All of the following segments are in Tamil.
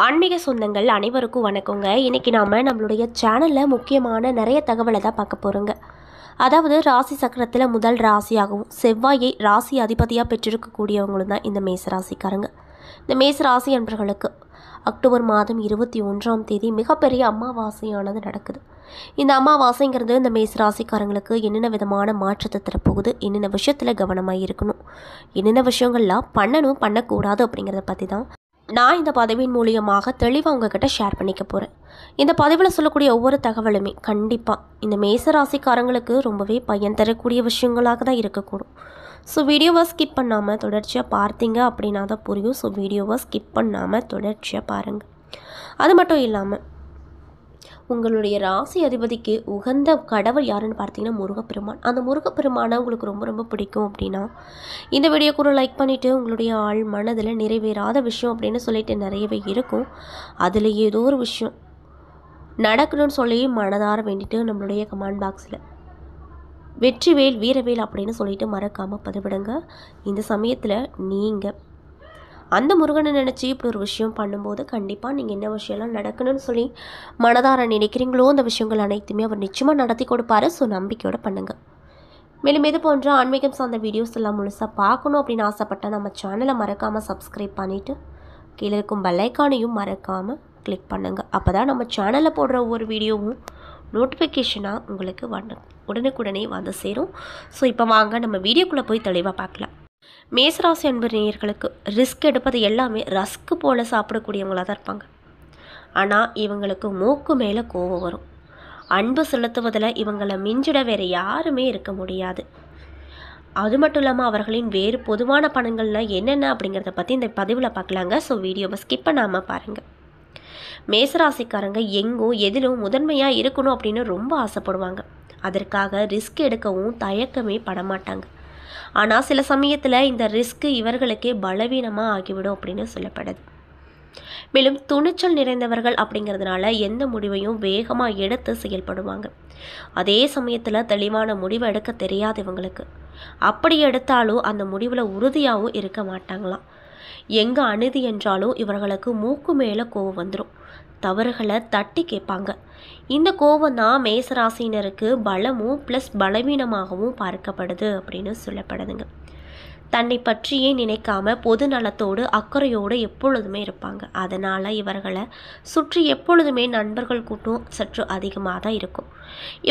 ஆன்மீக சொந்தங்கள் அனைவருக்கும் வணக்கங்க. இன்றைக்கி நாம் நம்மளுடைய சேனலில் முக்கியமான நிறைய தகவலை தான் பார்க்க போகிறோங்க. அதாவது ராசி சக்கரத்தில் முதல் ராசியாகவும் செவ்வாயை ராசி அதிபதியாக பெற்றிருக்கக்கூடியவங்களும் தான் இந்த மேச ராசிக்காரங்க. இந்த மேச ராசி அன்பர்களுக்கு அக்டோபர் மாதம் 21ஆம் தேதி மிகப்பெரிய அமாவாசையானது நடக்குது. இந்த அமாவாசைங்கிறது இந்த மேச ராசிக்காரங்களுக்கு என்னென்ன விதமான மாற்றத்தை தரப்போகுது, என்னென்ன விஷயத்தில் கவனமாக இருக்கணும், என்னென்ன விஷயங்கள்லாம் பண்ணணும் பண்ணக்கூடாது அப்படிங்கிறத பற்றி தான் நான் இந்த பதிவின் மூலியமாக தெளிவாக உங்ககிட்ட ஷேர் பண்ணிக்க போகிறேன். இந்த பதிவில் சொல்லக்கூடிய ஒவ்வொரு தகவலுமே கண்டிப்பாக இந்த மேச ராசிக்காரங்களுக்கு ரொம்பவே பயன் தரக்கூடிய விஷயங்களாக தான் இருக்கக்கூடும். ஸோ வீடியோவை ஸ்கிப் பண்ணாமல் தொடர்ச்சியாக பார்த்தீங்க அப்படின்னா தான் புரியும். ஸோ வீடியோவை ஸ்கிப் பண்ணாமல் தொடர்ச்சியாக பாருங்கள். அது மட்டும் இல்லாமல் உங்களுடைய ராசி அதிபதிக்கு உகந்த கடவுள் யாருன்னு பார்த்தீங்கன்னா முருகப்பெருமான். அந்த முருகப்பெருமானை உங்களுக்கு ரொம்ப ரொம்ப பிடிக்கும் அப்படின்னா இந்த வீடியோ கூட லைக் பண்ணிவிட்டு, உங்களுடைய ஆள் மனதில் நிறைவேறாத விஷயம் அப்படின்னு சொல்லிட்டு நிறையவே இருக்கும், அதில் ஏதோ ஒரு விஷயம் நடக்கணும்னு சொல்லி மனதார வேண்டிட்டு நம்மளுடைய கமெண்ட் பாக்ஸில் வெற்றிவேல் வீரவேல் அப்படின்னு சொல்லிட்டு மறக்காமல் பதிவிடுங்க. இந்த சமயத்தில் நீங்கள் அந்த முருகனை நினச்சி இப்படி ஒரு விஷயம் பண்ணும்போது கண்டிப்பாக நீங்கள் என்ன விஷயம்லாம் நடக்கணும்னு சொல்லி மனதார நினைக்கிறீங்களோ அந்த விஷயங்கள் அனைத்துமே அவர் நிச்சயமாக நடத்தி கொடுப்பாரு. ஸோ நம்பிக்கையோடு பண்ணுங்கள். மேலும் இது போன்ற ஆன்மீகம் சார்ந்த வீடியோஸ் எல்லாம் முழுசாக பார்க்கணும் அப்படின்னு ஆசைப்பட்டால் நம்ம சேனலை மறக்காமல் சப்ஸ்கிரைப் பண்ணிவிட்டு கீழே இருக்கும் பெல் ஐகானையும் மறக்காமல் கிளிக் பண்ணுங்கள். அப்போ தான் நம்ம சேனலில் போடுற ஒவ்வொரு வீடியோவும் நோட்டிஃபிகேஷனாக உங்களுக்கு உடனுக்குடனே வந்து சேரும். ஸோ இப்போ வாங்க நம்ம வீடியோக்குள்ளே போய் தெளிவாக பார்க்கலாம். மேசராசி அன்பு நேயர்களுக்கு ரிஸ்க் எடுப்பது எல்லாமே ரஸ்க்கு போல் சாப்பிடக்கூடியவங்களாக தான் இருப்பாங்க. ஆனால் இவங்களுக்கு மூக்கு மேலே கோபம் வரும். அன்பு செலுத்துவதில் இவங்களை மிஞ்சிட வேறு யாருமே இருக்க முடியாது. அது மட்டும் இல்லாமல் அவர்களின் வேறு பொதுவான பணங்கள்லாம் என்னென்ன அப்படிங்கிறத பற்றி இந்த பதிவில் பார்க்கலாங்க. ஸோ வீடியோவை ஸ்கிப் பண்ணாமல் பாருங்கள். மேசராசிக்காரங்க எங்கும் எதிலும் முதன்மையாக இருக்கணும் அப்படின்னு ரொம்ப ஆசைப்படுவாங்க. அதற்காக ரிஸ்க் எடுக்கவும் தயக்கமே படமாட்டாங்க. ஆனால் சில சமயத்தில் இந்த ரிஸ்க்கு இவர்களுக்கே பலவீனமாக ஆகிவிடும் அப்படின்னு சொல்லப்படுது. மேலும் துணிச்சல் நிறைந்தவர்கள் அப்படிங்கிறதுனால எந்த முடிவையும் வேகமாக எடுத்து செயல்படுவாங்க. அதே சமயத்தில் தெளிவான முடிவை எடுக்க தெரியாது இவங்களுக்கு. அப்படி எடுத்தாலும் அந்த முடிவில் உறுதியாகவும் இருக்க மாட்டாங்களாம். எங்கே அநீதி என்றாலும் இவர்களுக்கு மூக்கு மேலே கோவம் வந்துடும். தவறுகளை தட்டி கேட்பாங்க. இந்த கோபம் தான் மேசராசினருக்கு பலமும் ப்ளஸ் பலவீனமாகவும் பார்க்கப்படுது அப்படின்னு சொல்லப்படுதுங்க. தன்னை பற்றியே நினைக்காம பொது நலத்தோடு அக்கறையோடு எப்பொழுதுமே இருப்பாங்க. அதனால் இவர்களை சுற்றி எப்பொழுதுமே நண்பர்கள் கூட்டம் சற்று அதிகமாக தான் இருக்கும்.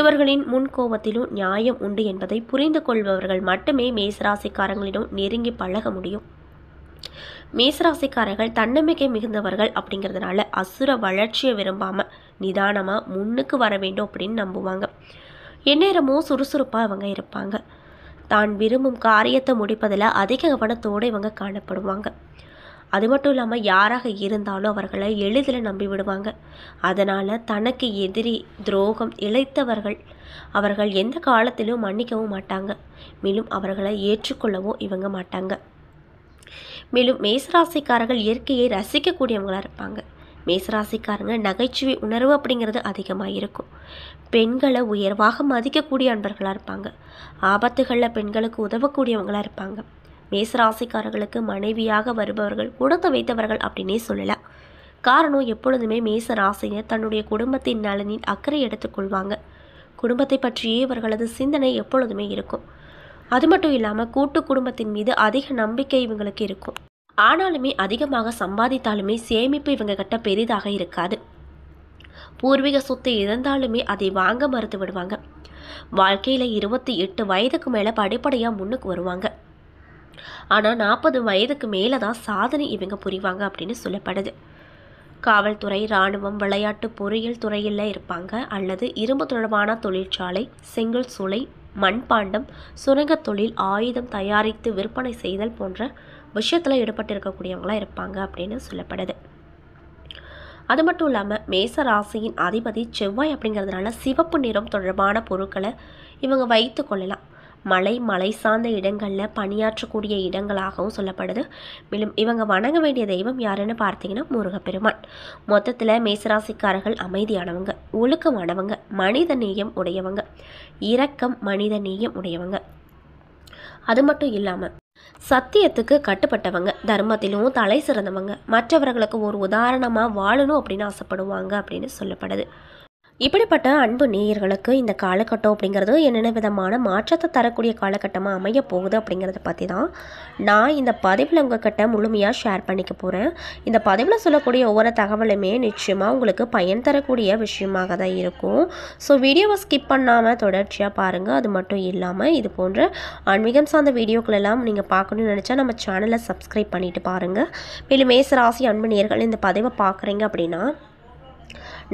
இவர்களின் முன்கோபத்திலும் நியாயம் உண்டு என்பதை புரிந்து கொள்பவர்கள் மட்டுமே மேசராசிக்காரங்களிடம் நெருங்கி பழக முடியும். மேசராசிக்காரர்கள் தன்னம்பிக்கை மிகுந்தவர்கள் அப்படிங்கிறதுனால அசுர வளர்ச்சியை விரும்பாமல் நிதானமாக முன்னுக்கு வர வேண்டும் அப்படின்னு நம்புவாங்க. எந்நேரமும் சுறுசுறுப்பாக இவங்க இருப்பாங்க. தான் விரும்பும் காரியத்தை முடிப்பதில் அதிக கவனத்தோடு இவங்க காணப்படுவாங்க. அது மட்டும் இல்லாமல் யாராக இருந்தாலும் அவர்களை எளிதில் நம்பி விடுவாங்க. அதனால் தனக்கு எதிரி துரோகம் இழைத்தவர்கள் அவர்கள் எந்த காலத்திலும் மன்னிக்கவும் மாட்டாங்க. மேலும் அவர்களை ஏற்றுக்கொள்ளவும் இவங்க மாட்டாங்க. மேலும் மேசராசிக்காரர்கள் இயற்கையை ரசிக்கக்கூடியவங்களாக இருப்பாங்க. மேசராசிக்காரங்க நகைச்சுவை உணர்வு அப்படிங்கிறது அதிகமாக இருக்கும். பெண்களை உயர்வாக மதிக்கக்கூடிய அன்பர்களாக இருப்பாங்க. ஆபத்துகளில் பெண்களுக்கு உதவக்கூடியவங்களாக இருப்பாங்க. மேசராசிக்காரர்களுக்கு மனைவியாக வருபவர்கள் கொடுத்து வைத்தவர்கள் அப்படின்னே சொல்லலாம். காரணம் எப்பொழுதுமே மேசராசினர் தன்னுடைய குடும்பத்தின் நலனில் அக்கறை எடுத்துக்கொள்வாங்க. குடும்பத்தை பற்றியே இவர்களது சிந்தனை எப்பொழுதுமே இருக்கும். அது மட்டும் இல்லாமல் கூட்டு குடும்பத்தின் மீது அதிக நம்பிக்கை இவங்களுக்கு இருக்கும். ஆனாலுமே அதிகமாக சம்பாதித்தாலுமே சேமிப்பு இவங்க கிட்ட பெரிதாக இருக்காது. பூர்வீக சொத்து இருந்தாலுமே அதை வாங்க மறுத்து விடுவாங்க. வாழ்க்கையில் 28 வயதுக்கு மேலே படிப்படியாக முன்னுக்கு வருவாங்க. ஆனால் 40 வயதுக்கு மேலே தான் சாதனை இவங்க புரிவாங்க அப்படின்னு சொல்லப்படுது. காவல்துறை, இராணுவம், விளையாட்டு, பொறியியல் துறையில் இருப்பாங்க. அல்லது இரும்பு தொடர்பான தொழிற்சாலை, செங்கல் சூளை, மண்பாண்டம், சுரங்கத் தொழில், ஆயுதம் தயாரித்து விற்பனை செய்தல் போன்ற விஷயத்தில் ஈடுபட்டு இருக்கக்கூடியவங்களாக இருப்பாங்க அப்படின்னு சொல்லப்படுது. அது மட்டும் இல்லாமல் மேச ராசியின் அதிபதி செவ்வாய் அப்படிங்கிறதுனால சிவப்பு நிறம் தொடர்பான பொருட்களை இவங்க வைத்து கொள்ளலாம். மலை சார்ந்த இடங்களில் பணியாற்றக்கூடிய இடங்களாகவும் சொல்லப்படுது. மேலும் இவங்க வணங்க வேண்டிய தெய்வம் யாருன்னு பார்த்தீங்கன்னா முருகப்பெருமான். மொத்தத்தில் மேசராசிக்காரர்கள் அமைதியானவங்க, ஒழுக்கமானவங்க, மனித நேயம் உடையவங்க, இரக்கம், மனித நேயம் உடையவங்க. அது மட்டும் இல்லாமல் சத்தியத்துக்கு கட்டுப்பட்டவங்க, தர்மத்திலும் தலை சிறந்தவங்க, மற்றவர்களுக்கு ஒரு உதாரணமாக வாழணும் அப்படின்னு ஆசைப்படுவாங்க அப்படின்னு சொல்லப்படுது. இப்படிப்பட்ட அன்பு நேயர்களுக்கு இந்த காலகட்டம் அப்படிங்கிறது என்னென்ன விதமான மாற்றத்தை தரக்கூடிய காலகட்டமாக அமைய போகுது அப்படிங்கிறத பற்றி தான் நான் இந்த பதிவில் உங்ககிட்ட முழுமையாக ஷேர் பண்ணிக்க போகிறேன். இந்த பதிவில் சொல்லக்கூடிய ஒவ்வொரு தகவலுமே நிச்சயமாக உங்களுக்கு பயன் தரக்கூடிய விஷயமாக தான் இருக்கும். ஸோ வீடியோவை ஸ்கிப் பண்ணாமல் தொடர்ச்சியாக பாருங்கள். அது மட்டும் இல்லாமல் இது போன்ற ஆன்மீகம் சார்ந்த வீடியோக்கள் எல்லாம் நீங்கள் பார்க்கணும்னு நினச்சா நம்ம சேனலை சப்ஸ்கிரைப் பண்ணிவிட்டு பாருங்கள். மேலும் மேச ராசி அன்பு நேயர்கள் இந்த பதிவை பார்க்குறீங்க அப்படின்னா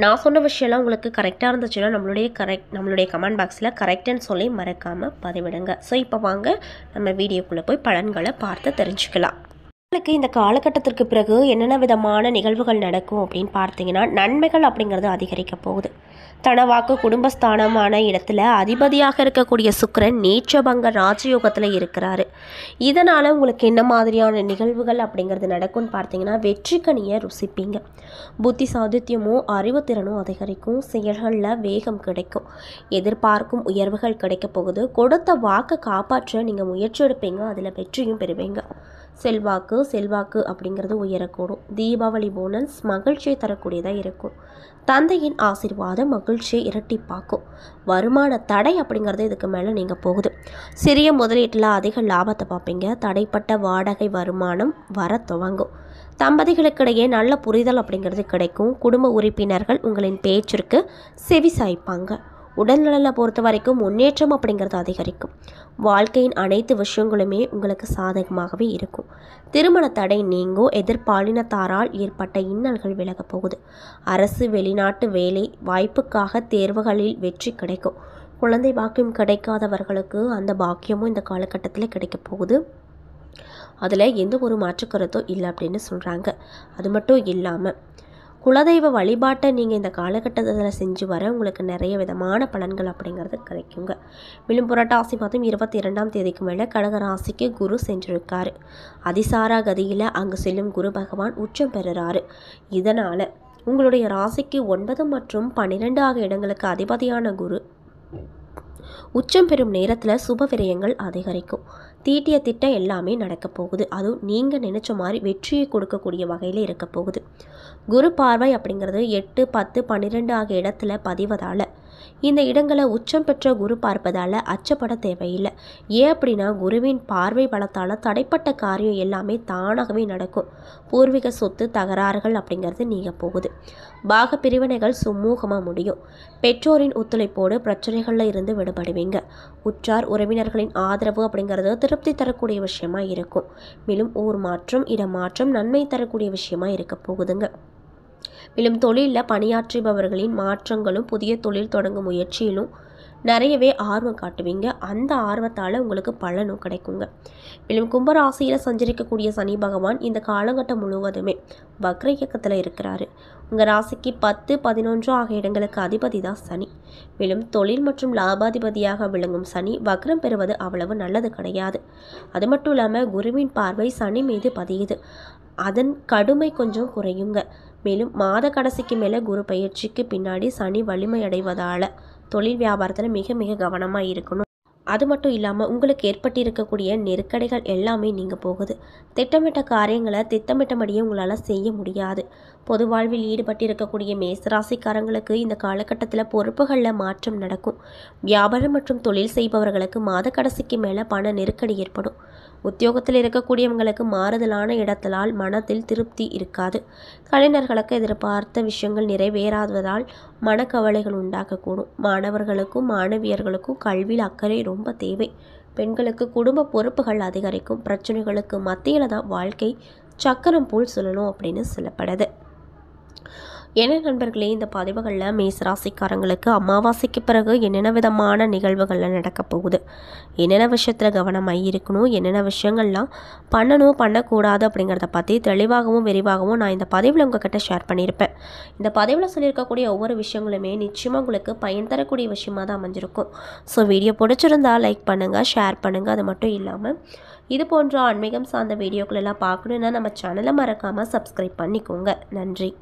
நான் சொன்ன விஷயம்லாம் உங்களுக்கு கரெக்டாக இருந்துச்சுன்னா நம்மளுடைய கமெண்ட் பாக்ஸில் கரெக்டுன்னு சொல்லி மறக்காமல் பதிவிடுங்க. ஸோ இப்போ வாங்க நம்ம வீடியோக்குள்ளே போய் பலன்களை பார்த்து தெரிஞ்சுக்கலாம். உங்களுக்கு இந்த காலகட்டத்திற்கு பிறகு என்னென்ன விதமான நிகழ்வுகள் நடக்கும் அப்படின்னு பார்த்தீங்கன்னா, நன்மைகள் அப்படிங்கிறது அதிகரிக்க போகுது. தனவாக்கு குடும்பஸ்தானமான இடத்துல அதிபதியாக இருக்கக்கூடிய சுக்கிரன் நீச்சபங்க ராஜயோகத்தில் இருக்கிறாரு. இதனால் உங்களுக்கு என்ன மாதிரியான நிகழ்வுகள் அப்படிங்கிறது நடக்கும்னு பார்த்தீங்கன்னா, வெற்றிக்கனியை ருசிப்பீங்க. புத்தி சாதுத்தியமும் அறிவுத்திறனும் அதிகரிக்கும். செயல்களில் வேகம் கிடைக்கும். எதிர்பார்க்கும் உயர்வுகள் கிடைக்க போகுது. கொடுத்த வாக்கை காப்பாற்ற நீங்கள் முயற்சி எடுப்பீங்க. அதில் வெற்றியும் பெறுவீங்க. செல்வாக்கு அப்படிங்கிறது உயரக்கூடும். தீபாவளி போனஸ் மகிழ்ச்சியை தரக்கூடியதாக இருக்கும். தந்தையின் ஆசீர்வாதம் மகிழ்ச்சியை இரட்டிப்பாக்கும். வருமான தடை அப்படிங்கிறது இதுக்கு மேலே நீங்கள் போகுது. சிறிய முதலீட்டில் அதிக லாபத்தை பார்ப்பீங்க. தடைப்பட்ட வாடகை வருமானம் வர துவங்கும். தம்பதிகளுக்கிடையே நல்ல புரிதல் அப்படிங்கிறது கிடைக்கும். குடும்ப உறுப்பினர்கள் உங்களின் பேச்சிற்கு செவி சாய்ப்பாங்க. உடல்நலனை பொறுத்த வரைக்கும் முன்னேற்றம் அப்படிங்கிறது அதிகரிக்கும். வாழ்க்கையின் அனைத்து விஷயங்களுமே உங்களுக்கு சாதகமாகவே இருக்கும். திருமண தடை நீங்கும். எதிர்பாலினத்தாரால் ஏற்பட்ட இன்னல்கள் விலகப் போகுது. அரசு வெளிநாட்டு வேலை வாய்ப்புக்காக தேர்வுகளில் வெற்றி கிடைக்கும். குழந்தை பாக்கியம் கிடைக்காதவர்களுக்கு அந்த பாக்கியமும் இந்த காலகட்டத்தில் கிடைக்க போகுது. அதில் எந்த ஒரு மாற்றுக்கருத்தும் இல்லை அப்படின்னு சொல்கிறாங்க. அது மட்டும் இல்லாமல் குலதெய்வ வழிபாட்டை நீங்கள் இந்த காலகட்டத்தில் செஞ்சு வர உங்களுக்கு நிறைய விதமான பலன்கள் அப்படிங்கிறது கிடைக்குங்க. மேலும் புரட்டாசி மாதம் 22ஆம் தேதிக்கு மேலே கடகராசிக்கு குரு சென்றிருக்காரு. அதிசாரா கதியில் அங்கு செல்லும் குரு பகவான் உச்சம் பெறுறாரு. இதனால் உங்களுடைய ராசிக்கு 9 மற்றும் 12 ஆகிய இடங்களுக்கு அதிபதியான குரு உச்சம் பெறும் நேரத்தில் சுப விரயங்கள் அதிகரிக்கும். தீட்டிய திட்டம் எல்லாமே நடக்க போகுது. அதுவும் நீங்கள் நினச்ச மாதிரி வெற்றியை கொடுக்கக்கூடிய வகையில் இருக்க போகுது. குரு பார்வை அப்படிங்கிறது 8, 10, 12 ஆகிய இடத்துல பதிவதால் இந்த இடங்களை உச்சம் பெற்ற குரு பார்ப்பதால் அச்சப்பட தேவையில்லை. ஏன் அப்படின்னா குருவின் பார்வை பலத்தால் தடைப்பட்ட காரியம் எல்லாமே தானாகவே நடக்கும். பூர்வீக சொத்து தகராறுகள் அப்படிங்கிறது நீங்க போகுது. பாக பிரிவினைகள் சுமூகமாக முடியும். பெற்றோரின் ஒத்துழைப்போடு பிரச்சனைகளில் இருந்து விடுபடுவீங்க. உற்றார் உறவினர்களின் ஆதரவு அப்படிங்கிறது திருப்தி தரக்கூடிய விஷயமா இருக்கும். மேலும் ஊர் மாற்றம் இடமாற்றம் நன்மை தரக்கூடிய விஷயமா இருக்க போகுதுங்க. மேலும் தொழிலில் பணியாற்றுபவர்களின் மாற்றங்களும் புதிய தொழில் தொடங்கும் முயற்சியிலும் நிறையவே ஆர்வம் காட்டுவீங்க. அந்த ஆர்வத்தால் உங்களுக்கு பலனும் கிடைக்குங்க. மேலும் கும்பராசியில் சஞ்சரிக்கக்கூடிய சனி பகவான் இந்த காலகட்டம் முழுவதுமே வக்ர இயக்கத்தில் இருக்கிறாரு. உங்கள் ராசிக்கு 10, 11 ஆகிய இடங்களுக்கு அதிபதி தான் சனி. மேலும் தொழில் மற்றும் லாபாதிபதியாக விளங்கும் சனி வக்ரம் பெறுவது அவ்வளவு நல்லது கிடையாது. அது மட்டும் இல்லாமல் குருவின் பார்வை சனி மீது பதியுது. அதன் கடுமை கொஞ்சம் குறையுங்க. மேலும் மாத கடைசிக்கு மேலே குரு பயிற்சிக்கு பின்னாடி சனி வலிமை அடைவதால் தொழில் வியாபாரத்தில் மிக மிக கவனமாக இருக்கணும். அது மட்டும் இல்லாமல் உங்களுக்கு ஏற்பட்டிருக்கக்கூடிய நெருக்கடிகள் எல்லாமே நீங்கள் போகுது. திட்டமிட்ட காரியங்களை திட்டமிட்டபடியே உங்களால் செய்ய முடியாது. பொது வாழ்வில் ஈடுபட்டிருக்கக்கூடிய மேசராசிக்காரங்களுக்கு இந்த காலகட்டத்தில் பொறுப்புகளில் மாற்றம் நடக்கும். வியாபாரம் மற்றும் தொழில் செய்பவர்களுக்கு மாத கடைசிக்கு மேலே பண நெருக்கடி ஏற்படும். உத்தியோகத்தில் இருக்கக்கூடியவங்களுக்கு மாறுதலான இடத்திலால் மனத்தில் திருப்தி இருக்காது. கலைஞர்களுக்கு எதிர்பார்த்த விஷயங்கள் நிறைவேறாததால் மனக்கவலைகள் உண்டாக்கக்கூடும். மாணவர்களுக்கும் மாணவியர்களுக்கும் கல்வியில் அக்கறை ரொம்ப தேவை. பெண்களுக்கு குடும்ப பொறுப்புகள் அதிகரிக்கும். பிரச்சனைகளுக்கு மத்தியில் தான் வாழ்க்கை சக்கரம் போல் சொல்லணும் அப்படின்னு சொல்லப்படுது. என்ன நண்பர்களே, இந்த பதிவுகளில் மேசராசிக்காரங்களுக்கு அமாவாசைக்கு பிறகு என்னென்ன விதமான நிகழ்வுகளில் நடக்க போகுது, என்னென்ன விஷயத்தில் கவனமாக இருக்கணும், என்னென்ன விஷயங்கள்லாம் பண்ணணும் பண்ணக்கூடாது அப்படிங்கிறத பற்றி தெளிவாகவும் விரிவாகவும் நான் இந்த பதிவில் உங்ககிட்ட ஷேர் பண்ணியிருப்பேன். இந்த பதிவில் சொல்லியிருக்கக்கூடிய ஒவ்வொரு விஷயங்களுமே நிச்சயமாக உங்களுக்கு பயன் தரக்கூடிய விஷயமாக தான் அமைஞ்சிருக்கும். ஸோ வீடியோ பிடிச்சிருந்தால் லைக் பண்ணுங்கள், ஷேர் பண்ணுங்கள். அது மட்டும் இல்லாமல் இது போன்ற ஆன்மீகம் சார்ந்த வீடியோக்கள் எல்லாம் பார்க்கணுன்னா நம்ம சேனலை மறக்காமல் சப்ஸ்கிரைப் பண்ணிக்கோங்க. நன்றி.